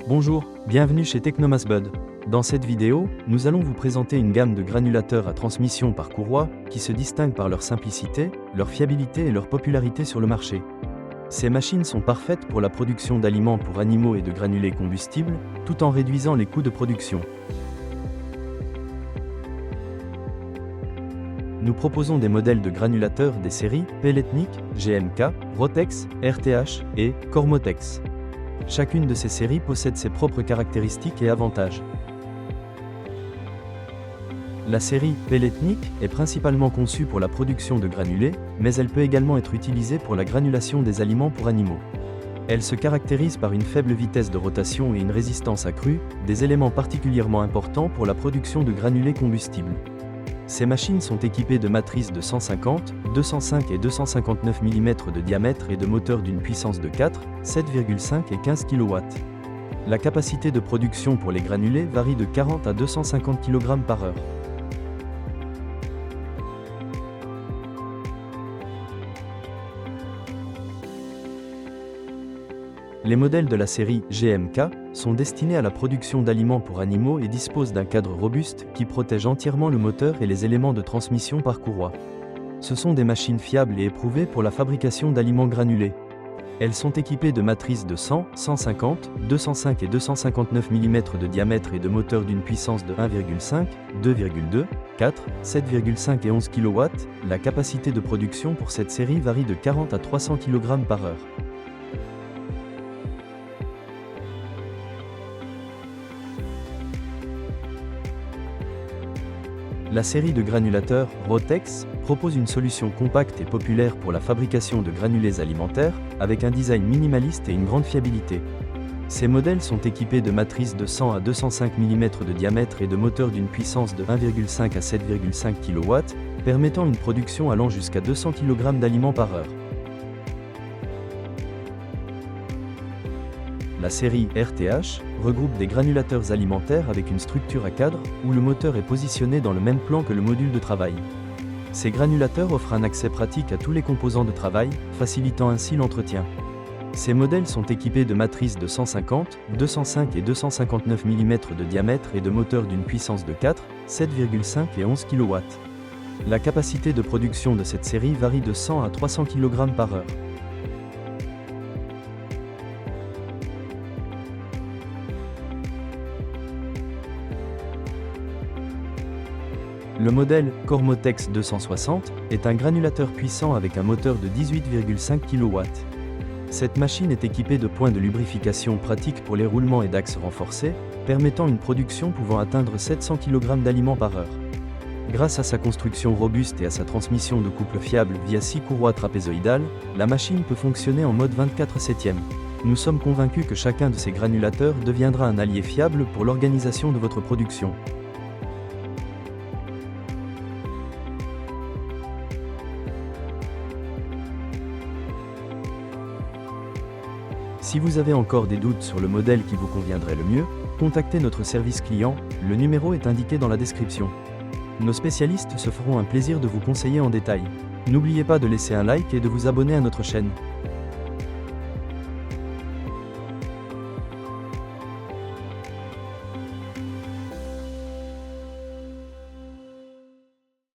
Bonjour, bienvenue chez Technomasbud. Dans cette vidéo, nous allons vous présenter une gamme de granulateurs à transmission par courroie qui se distinguent par leur simplicité, leur fiabilité et leur popularité sur le marché. Ces machines sont parfaites pour la production d'aliments pour animaux et de granulés combustibles, tout en réduisant les coûts de production. Nous proposons des modèles de granulateurs des séries Pelletnik, GMK, Rotex, RTH et Cormotex. Chacune de ces séries possède ses propres caractéristiques et avantages. La série Pelletnik est principalement conçue pour la production de granulés, mais elle peut également être utilisée pour la granulation des aliments pour animaux. Elle se caractérise par une faible vitesse de rotation et une résistance accrue, des éléments particulièrement importants pour la production de granulés combustibles. Ces machines sont équipées de matrices de 150, 205 et 259 mm de diamètre et de moteurs d'une puissance de 4, 7,5 et 15 kW. La capacité de production pour les granulés varie de 40 à 250 kg par heure. Les modèles de la série GMK sont destinés à la production d'aliments pour animaux et disposent d'un cadre robuste qui protège entièrement le moteur et les éléments de transmission par courroie. Ce sont des machines fiables et éprouvées pour la fabrication d'aliments granulés. Elles sont équipées de matrices de 100, 150, 205 et 259 mm de diamètre et de moteurs d'une puissance de 1,5, 2,2, 4, 7,5 et 11 kW. La capacité de production pour cette série varie de 40 à 300 kg par heure. La série de granulateurs Rotex propose une solution compacte et populaire pour la fabrication de granulés alimentaires, avec un design minimaliste et une grande fiabilité. Ces modèles sont équipés de matrices de 100 à 205 mm de diamètre et de moteurs d'une puissance de 1,5 à 7,5 kW, permettant une production allant jusqu'à 200 kg d'aliments par heure. La série RTH regroupe des granulateurs alimentaires avec une structure à cadre, où le moteur est positionné dans le même plan que le module de travail. Ces granulateurs offrent un accès pratique à tous les composants de travail, facilitant ainsi l'entretien. Ces modèles sont équipés de matrices de 150, 205 et 259 mm de diamètre et de moteurs d'une puissance de 4, 7,5 et 11 kW. La capacité de production de cette série varie de 100 à 300 kg par heure. Le modèle Cormotex 260 est un granulateur puissant avec un moteur de 18,5 kW. Cette machine est équipée de points de lubrification pratiques pour les roulements et d'axes renforcés, permettant une production pouvant atteindre 700 kg d'aliments par heure. Grâce à sa construction robuste et à sa transmission de couple fiable via 6 courroies trapézoïdales, la machine peut fonctionner en mode 24/7. Nous sommes convaincus que chacun de ces granulateurs deviendra un allié fiable pour l'organisation de votre production. Si vous avez encore des doutes sur le modèle qui vous conviendrait le mieux, contactez notre service client, le numéro est indiqué dans la description. Nos spécialistes se feront un plaisir de vous conseiller en détail. N'oubliez pas de laisser un like et de vous abonner à notre chaîne.